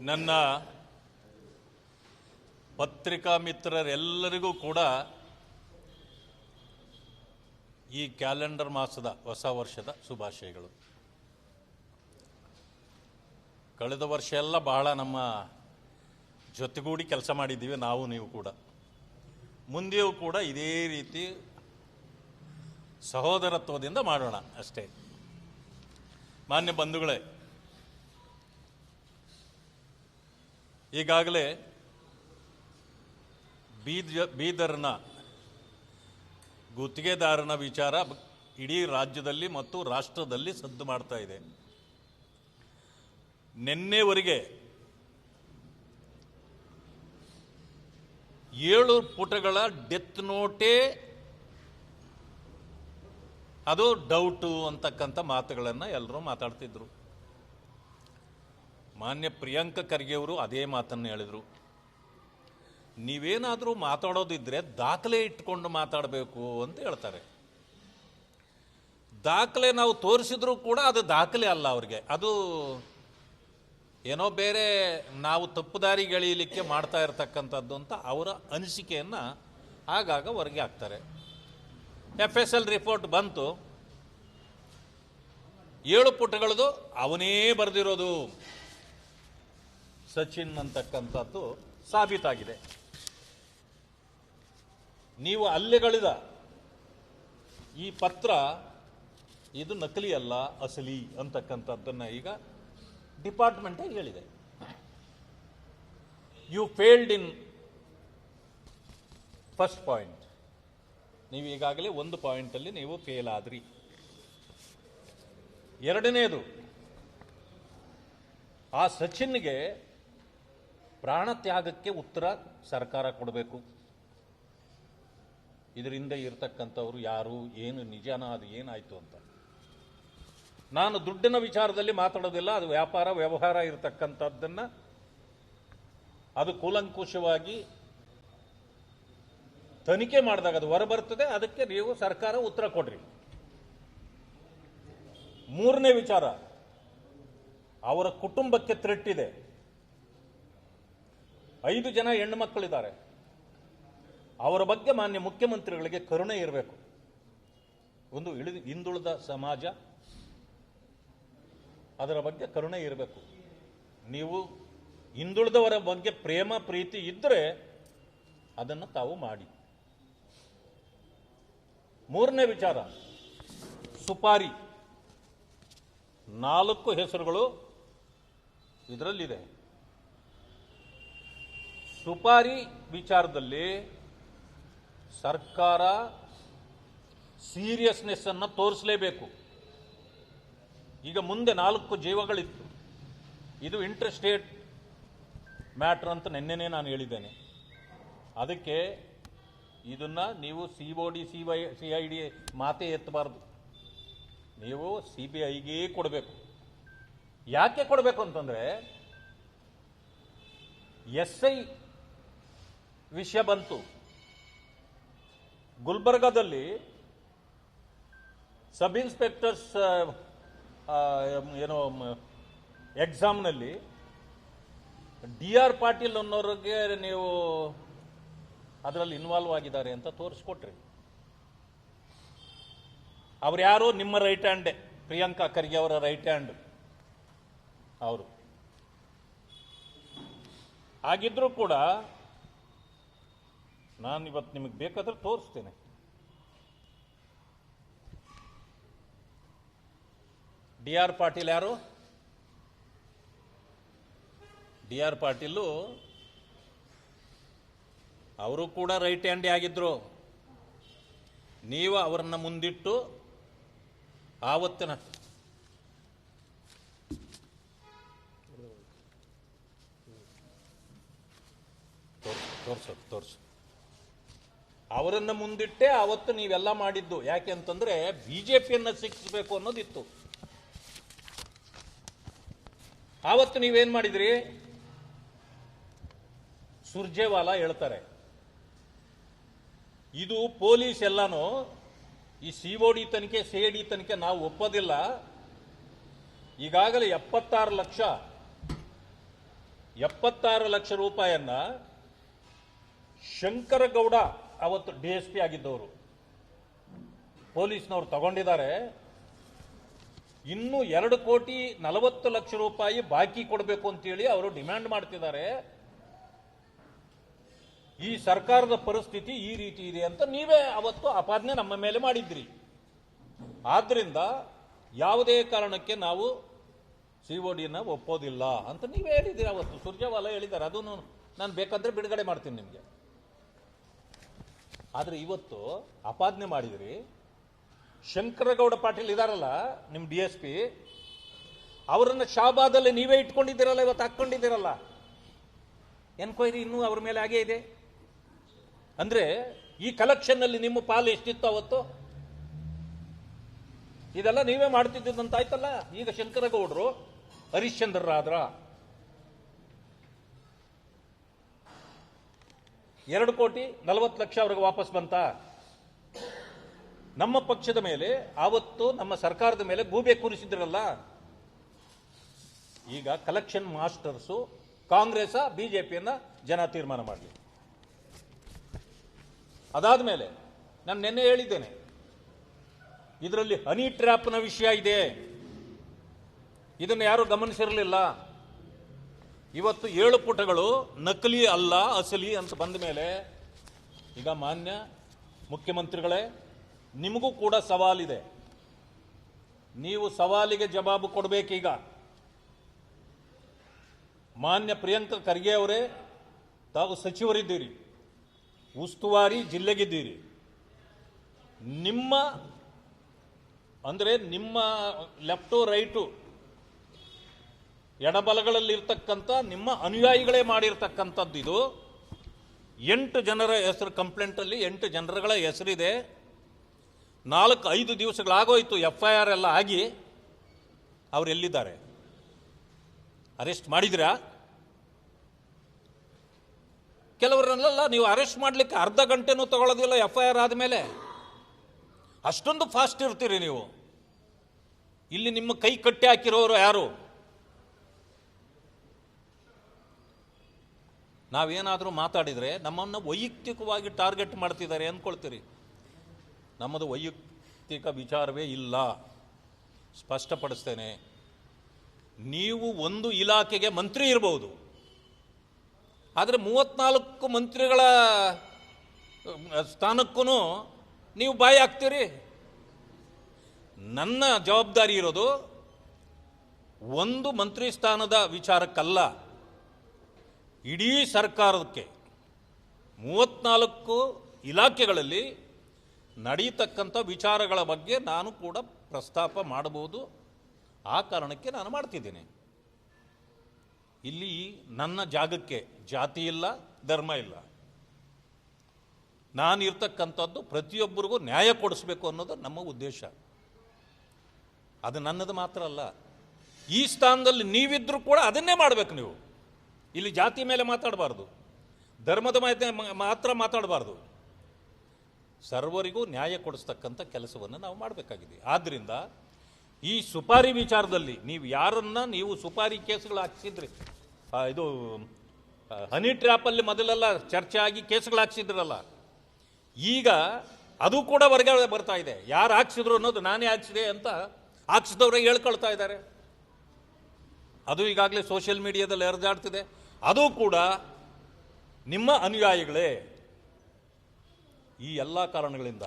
ನನ್ನ ಪತ್ರಿಕಾ ಮಿತ್ರರೆಲ್ಲರಿಗೂ ಕೂಡ ಈ ಕ್ಯಾಲೆಂಡರ್ ಮಾಸದ ಹೊಸ ವರ್ಷದ ಶುಭಾಶಯಗಳು. ಕಳೆದ ವರ್ಷ ಎಲ್ಲ ಬಹಳ ನಮ್ಮ ಜೊತೆಗೂಡಿ ಕೆಲಸ ಮಾಡಿದ್ದೀವಿ, ನಾವು ನೀವು ಕೂಡ. ಮುಂದೆಯೂ ಕೂಡ ಇದೇ ರೀತಿ ಸಹೋದರತ್ವದಿಂದ ಮಾಡೋಣ ಅಷ್ಟೇ. ಮಾನ್ಯ ಬಂಧುಗಳೇ, ಈಗಾಗಲೇ ಬೀದರ್ನ ಗುತ್ತಿಗೆದಾರನ ವಿಚಾರ ಇಡೀ ರಾಜ್ಯದಲ್ಲಿ ಮತ್ತು ರಾಷ್ಟ್ರದಲ್ಲಿ ಸದ್ದು ಮಾಡ್ತಾ ಇದೆ. ನಿನ್ನೆವರೆಗೆ 7 ಪುಟಗಳ ಡೆತ್ ನೋಟೇ ಅದು ಡೌಟು ಅಂತಕ್ಕಂಥ ಮಾತುಗಳನ್ನು ಎಲ್ಲರೂ ಮಾತಾಡ್ತಿದ್ರು. ಮಾನ್ಯ ಪ್ರಿಯಾಂಕ ಖರ್ಗೆ ಅವರು ಅದೇ ಮಾತನ್ನು ಹೇಳಿದರು. ನೀವೇನಾದರೂ ಮಾತಾಡೋದಿದ್ರೆ ದಾಖಲೆ ಇಟ್ಕೊಂಡು ಮಾತಾಡಬೇಕು ಅಂತ ಹೇಳ್ತಾರೆ. ದಾಖಲೆ ನಾವು ತೋರಿಸಿದ್ರೂ ಕೂಡ ಅದು ದಾಖಲೆ ಅಲ್ಲ ಅವ್ರಿಗೆ, ಅದು ಏನೋ ಬೇರೆ ನಾವು ತಪ್ಪುದಾರಿಗೆ ಎಳೆಯಲಿಕ್ಕೆ ಮಾಡ್ತಾ ಇರತಕ್ಕಂಥದ್ದು ಅಂತ ಅವರ ಅನಿಸಿಕೆಯನ್ನು ಆಗಾಗ ಹೊರಗೆ ಹಾಕ್ತಾರೆ. FSL ರಿಪೋರ್ಟ್ ಬಂತು, 7 ಪುಟಗಳದು ಅವನೇ ಬರೆದಿರೋದು ಸಚಿನ್ ಅಂತಕ್ಕಂಥದ್ದು ಸಾಬೀತಾಗಿದೆ. ನೀವು ಅಲ್ಲೆಗಳಿದ ಈ ಪತ್ರ ಇದು ನಕಲಿ ಅಲ್ಲ, ಅಸಲಿ ಅಂತಕ್ಕಂಥದ್ದನ್ನು ಈಗ ಡಿಪಾರ್ಟ್ಮೆಂಟೇ ಹೇಳಿದೆ. You failed in first point. ನೀವು ಈಗಾಗಲೇ 1 ಪಾಯಿಂಟಲ್ಲಿ ನೀವು ಫೇಲ್ ಆದ್ರಿ. ಎರಡನೇದು, ಆ ಸಚಿನ್ಗೆ ಪ್ರಾಣ ತ್ಯಾಗಕ್ಕೆ ಉತ್ತರ ಸರ್ಕಾರ ಕೊಡಬೇಕು. ಇದರಿಂದ ಇರತಕ್ಕಂಥವ್ರು ಯಾರು, ಏನು ನಿಜಾನ, ಅದು ಏನಾಯಿತು ಅಂತ. ನಾನು ದುಡ್ಡಿನ ವಿಚಾರದಲ್ಲಿ ಮಾತಾಡೋದಿಲ್ಲ, ಅದು ವ್ಯಾಪಾರ ವ್ಯವಹಾರ ಇರತಕ್ಕಂಥದ್ದನ್ನು ಅದು ಕೂಲಂಕುಷವಾಗಿ ತನಿಖೆ ಮಾಡಿದಾಗ ಅದು ಹೊರಬರ್ತದೆ, ಅದಕ್ಕೆ ನೀವು ಸರ್ಕಾರ ಉತ್ತರ ಕೊಡ್ರಿ. ಮೂರನೇ ವಿಚಾರ, ಅವರ ಕುಟುಂಬಕ್ಕೆ ಥ್ರೆಟ್ ಇದೆ. 5 ಜನ ಹೆಣ್ಣು ಮಕ್ಕಳಿದ್ದಾರೆ. ಅವರ ಬಗ್ಗೆ ಮಾನ್ಯ ಮುಖ್ಯಮಂತ್ರಿಗಳಿಗೆ ಕರುಣೆ ಇರಬೇಕು. ಒಂದು ಹಿಂದುಳಿದ ಸಮಾಜ, ಅದರ ಬಗ್ಗೆ ಕರುಣೆ ಇರಬೇಕು. ನೀವು ಹಿಂದುಳಿದವರ ಬಗ್ಗೆ ಪ್ರೇಮ ಪ್ರೀತಿ ಇದ್ದರೆ ಅದನ್ನು ತಾವು ಮಾಡಿ. ಮೂರನೇ ವಿಚಾರ, ಸುಪಾರಿ. 4 ಹೆಸರುಗಳು ಇದರಲ್ಲಿದೆ. ಸುಪಾರಿ ವಿಚಾರದಲ್ಲಿ ಸರ್ಕಾರ ಸೀರಿಯಸ್ನೆಸ್ ಅನ್ನು ತೋರಿಸಲೇಬೇಕು. ಈಗ ಮುಂದೆ 4 ಜೀವಗಳಿತ್ತು. ಇದು ಇಂಟರ್ ಸ್ಟೇಟ್ ಮ್ಯಾಟ್ರ್ ಅಂತ ನಿನ್ನೆನೇ ನಾನು ಹೇಳಿದ್ದೇನೆ. ಅದಕ್ಕೆ ಇದನ್ನ ನೀವು COD CID ಮಾತೇ ಎತ್ತಬಾರದು, ನೀವು CBIಗೆ ಕೊಡಬೇಕು. ಯಾಕೆ ಕೊಡಬೇಕು ಅಂತಂದ್ರೆ, SI ವಿಷಯ ಬಂತು. ಗುಲ್ಬರ್ಗಾದಲ್ಲಿ ಸಬ್ ಇನ್ಸ್ಪೆಕ್ಟರ್ಸ್ ಏನೋ ಎಕ್ಸಾಮ್ನಲ್ಲಿ DR ಪಾಟೀಲ್ ಅನ್ನೋರಿಗೆ ನೀವು ಅದರಲ್ಲಿ ಇನ್ವಾಲ್ವ್ ಆಗಿದ್ದಾರೆ ಅಂತ ತೋರಿಸ್ಕೊಟ್ರಿ. ಅವ್ರು ಯಾರು? ನಿಮ್ಮ ರೈಟ್ ಹ್ಯಾಂಡ್, ಪ್ರಿಯಾಂಕಾ ಖರ್ಗೆ ಅವರ ರೈಟ್ ಹ್ಯಾಂಡ್ ಅವರು. ಆಗಿದ್ರೂ ಕೂಡ ನಾನು ಇವತ್ತು ನಿಮಗೆ ಬೇಕಾದ್ರೆ ತೋರಿಸ್ತೇನೆ. DR ಪಾಟೀಲ್ ಯಾರು? DR ಪಾಟೀಲು ಅವರು ಕೂಡ ರೈಟ್ ಹ್ಯಾಂಡೇ ಆಗಿದ್ರು. ನೀವು ಅವರನ್ನ ಮುಂದಿಟ್ಟು ಆವತ್ತಿನ ತೋರ್ಸು ಅವರನ್ನ ಮುಂದಿಟ್ಟೆ ಅವತ್ತು ನೀವೆಲ್ಲ ಮಾಡಿದ್ದು. ಯಾಕೆ ಅಂತಂದ್ರೆ ಬಿಜೆಪಿಯನ್ನ ಶಿಕ್ಷಿಸಬೇಕು ಅನ್ನೋದಿತ್ತು. ಆವತ್ತು ನೀವೇನ್ ಮಾಡಿದ್ರಿ? ಸುರ್ಜೇವಾಲಾ ಹೇಳ್ತಾರೆ, ಇದು ಪೊಲೀಸ್ ಎಲ್ಲಾನು ಈ COD ತನಿಖೆ CID ತನಿಖೆ ನಾವು ಒಪ್ಪೋದಿಲ್ಲ. ಈಗಾಗಲೇ 76 ಲಕ್ಷ 76 ಲಕ್ಷ ರೂಪಾಯಿಯನ್ನ ಶಂಕರಗೌಡ ಅವತ್ತು DSP ಆಗಿದ್ದವರು ಪೊಲೀಸ್ನವರು ತಗೊಂಡಿದ್ದಾರೆ. ಇನ್ನು 2,40,00,000 ರೂಪಾಯಿ ಬಾಕಿ ಕೊಡಬೇಕು ಅಂತೇಳಿ ಅವರು ಡಿಮ್ಯಾಂಡ್ ಮಾಡ್ತಿದ್ದಾರೆ. ಈ ಸರ್ಕಾರದ ಪರಿಸ್ಥಿತಿ ಈ ರೀತಿ ಇದೆ ಅಂತ ನೀವೇ ಅವತ್ತು ಆಪಾದನೆ ನಮ್ಮ ಮೇಲೆ ಮಾಡಿದ್ರಿ. ಆದ್ರಿಂದ ಯಾವುದೇ ಕಾರಣಕ್ಕೆ ನಾವು CODನ ಒಪ್ಪೋದಿಲ್ಲ ಅಂತ ನೀವೇ ಹೇಳಿದ್ದೀರಿ. ಅವತ್ತು ಸುರ್ಜೇವಾಲಾ ಹೇಳಿದ್ದಾರೆ, ಅದನ್ನು ನಾನು ಬೇಕಾದ್ರೆ ಬಿಡುಗಡೆ ಮಾಡ್ತೀನಿ ನಿಮಗೆ. ಆದರೆ ಇವತ್ತು ಆಪಾದನೆ ಮಾಡಿದ್ರಿ. ಶಂಕರಗೌಡ ಪಾಟೀಲ್ ಇದಾರಲ್ಲ ನಿಮ್ಮ DSP, ಅವರನ್ನ ಶಾಬಾದಲ್ಲಿ ನೀವೇ ಇಟ್ಕೊಂಡಿದ್ದೀರಲ್ಲ, ಇವತ್ತು ಹಾಕೊಂಡಿದ್ದೀರಲ್ಲ. ಎನ್ಕ್ವೈರಿ ಇನ್ನೂ ಅವ್ರ ಮೇಲೆ ಹಾಗೇ ಇದೆ. ಅಂದ್ರೆ ಈ ಕಲೆಕ್ಷನ್ ಅಲ್ಲಿ ನಿಮ್ಮ ಪಾಲು ಎಷ್ಟಿತ್ತು ಅವತ್ತು? ಇದೆಲ್ಲ ನೀವೇ ಮಾಡ್ತಿದ್ದಂತ ಆಯ್ತಲ್ಲ. ಈಗ ಶಂಕರಗೌಡರು ಹರಿಶ್ಚಂದ್ರರಾದ್ರ 2,40,00,000 ಅವ್ರಿಗೆ ವಾಪಸ್ ಬಂತ. ನಮ್ಮ ಪಕ್ಷದ ಮೇಲೆ ಆವತ್ತು ನಮ್ಮ ಸರ್ಕಾರದ ಮೇಲೆ ಗೂಬೆ ಕೂರಿಸಿದ್ರಲ್ಲ. ಈಗ ಕಲೆಕ್ಷನ್ ಮಾಸ್ಟರ್ಸು ಕಾಂಗ್ರೆಸ್ ಬಿಜೆಪಿಯನ್ನ ಜನ ತೀರ್ಮಾನ ಮಾಡಲಿ. ಅದಾದ ಮೇಲೆ ನಾನು ನಿನ್ನೆ ಹೇಳಿದ್ದೇನೆ, ಇದರಲ್ಲಿ ಹನಿ ಟ್ರ್ಯಾಪ್ನ ವಿಷಯ ಇದೆ. ಇದನ್ನು ಯಾರು ಗಮನಿಸಿರಲಿಲ್ಲ. ಇವತ್ತು 7 ಪುಟಗಳು ನಕಲಿ ಅಲ್ಲ ಅಸಲಿ ಅಂತ ಬಂದ ಮೇಲೆ ಈಗ ಮಾನ್ಯ ಮುಖ್ಯಮಂತ್ರಿಗಳೇ, ನಿಮಗೂ ಕೂಡ ಸವಾಲಿದೆ. ನೀವು ಸವಾಲಿಗೆ ಜವಾಬು ಕೊಡಬೇಕೀಗ. ಮಾನ್ಯ ಪ್ರಿಯಾಂಕ ಖರ್ಗೆ ಅವರೇ, ತಾವು ಸಚಿವರಿದ್ದೀರಿ, ಉಸ್ತುವಾರಿ ಜಿಲ್ಲೆಗಿದ್ದೀರಿ. ನಿಮ್ಮ ಲೆಫ್ಟು ರೈಟು ಎಡಬಲಗಳಲ್ಲಿರ್ತಕ್ಕಂಥ ನಿಮ್ಮ ಅನುಯಾಯಿಗಳೇ ಮಾಡಿರ್ತಕ್ಕಂಥದ್ದು ಇದು. 8 ಜನರ ಹೆಸರು ಕಂಪ್ಲೇಂಟಲ್ಲಿ 8 ಜನರುಗಳ ಹೆಸರಿದೆ. 4-5 ದಿವಸಗಳಾಗೋಯ್ತು FIR ಎಲ್ಲ ಆಗಿ. ಅವ್ರು ಎಲ್ಲಿದ್ದಾರೆ? ಅರೆಸ್ಟ್ ಮಾಡಿದ್ರಾ? ಕೆಲವರನ್ನೆಲ್ಲ ನೀವು ಅರೆಸ್ಟ್ ಮಾಡಲಿಕ್ಕೆ ಅರ್ಧ ಗಂಟೆನೂ ತಗೊಳ್ಳೋದಿಲ್ಲ FIR ಆದಮೇಲೆ. ಅಷ್ಟೊಂದು ಫಾಸ್ಟ್ ಇರ್ತೀರಿ ನೀವು. ಇಲ್ಲಿ ನಿಮ್ಮ ಕೈ ಕಟ್ಟಿ ಹಾಕಿರೋರು ಯಾರು? ನಾವೇನಾದರೂ ಮಾತಾಡಿದರೆ ನಮ್ಮನ್ನು ವೈಯಕ್ತಿಕವಾಗಿ ಟಾರ್ಗೆಟ್ ಮಾಡ್ತಿದ್ದಾರೆ ಅಂದ್ಕೊಳ್ತೀರಿ. ನಮ್ಮದು ವೈಯಕ್ತಿಕ ವಿಚಾರವೇ ಇಲ್ಲ. ಸ್ಪಷ್ಟಪಡಿಸ್ತೇನೆ, ನೀವು ಒಂದು ಇಲಾಖೆಗೆ ಮಂತ್ರಿ ಇರಬಹುದು, ಆದರೆ 34 ಮಂತ್ರಿಗಳ ಸ್ಥಾನಕ್ಕೂ ನೀವು ಬಾಯಿ ಹಾಕ್ತೀರಿ. ನನ್ನ ಜವಾಬ್ದಾರಿ ಇರೋದು ಒಂದು ಮಂತ್ರಿ ಸ್ಥಾನದ ವಿಚಾರಕ್ಕಲ್ಲ, ಇಡೀ ಸರ್ಕಾರಕ್ಕೆ 34 ಇಲಾಖೆಗಳಲ್ಲಿ ನಡೀತಕ್ಕಂಥ ವಿಚಾರಗಳ ಬಗ್ಗೆ ನಾನು ಕೂಡ ಪ್ರಸ್ತಾಪ ಮಾಡಬಹುದು. ಆ ಕಾರಣಕ್ಕೆ ನಾನು ಮಾಡ್ತಿದ್ದೀನಿ. ಇಲ್ಲಿ ನನ್ನ ಜಾಗಕ್ಕೆ ಜಾತಿ ಇಲ್ಲ, ಧರ್ಮ ಇಲ್ಲ. ನಾನಿರ್ತಕ್ಕಂಥದ್ದು ಪ್ರತಿಯೊಬ್ಬರಿಗೂ ನ್ಯಾಯ ಕೊಡಿಸ್ಬೇಕು ಅನ್ನೋದು ನಮ್ಮ ಉದ್ದೇಶ. ಅದು ನನ್ನದು ಮಾತ್ರ ಅಲ್ಲ. ಈ ಸ್ಥಾನದಲ್ಲಿ ನೀವಿದ್ರೂ ಕೂಡ ಅದನ್ನೇ ಮಾಡಬೇಕು. ನೀವು ಇಲ್ಲಿ ಜಾತಿ ಮೇಲೆ ಮಾತಾಡಬಾರ್ದು, ಧರ್ಮದ ಮಾತ್ರ ಮಾತಾಡಬಾರ್ದು. ಸರ್ವರಿಗೂ ನ್ಯಾಯ ಕೊಡಿಸ್ತಕ್ಕಂಥ ಕೆಲಸವನ್ನು ನಾವು ಮಾಡಬೇಕಾಗಿದೆ. ಆದ್ದರಿಂದ ಈ ಸುಪಾರಿ ವಿಚಾರದಲ್ಲಿ ನೀವು ಯಾರನ್ನ ನೀವು ಸುಪಾರಿ ಕೇಸುಗಳು ಹಾಕಿಸಿದ್ರಿ, ಇದು ಹನಿ ಟ್ರ್ಯಾಪಲ್ಲಿ ಮೊದಲೆಲ್ಲ ಚರ್ಚೆ ಆಗಿ ಕೇಸುಗಳು ಹಾಕ್ಸಿದ್ರಲ್ಲ, ಈಗ ಅದು ಕೂಡ ಹೊರಗಡೆ ಬರ್ತಾ ಇದೆ. ಯಾರು ಹಾಕ್ಸಿದ್ರು ಅನ್ನೋದು ನಾನೇ ಹಾಕ್ಸಿದೆ ಅಂತ ಹಾಕ್ಸಿದವ್ರೆ ಹೇಳ್ಕೊಳ್ತಾ ಇದ್ದಾರೆ. ಅದು ಈಗಾಗಲೇ ಸೋಷಿಯಲ್ ಮೀಡಿಯಾದಲ್ಲಿ ಹರಿದಾಡ್ತಿದೆ. ಅದು ಕೂಡ ನಿಮ್ಮ ಅನುಯಾಯಿಗಳೇ. ಈ ಎಲ್ಲ ಕಾರಣಗಳಿಂದ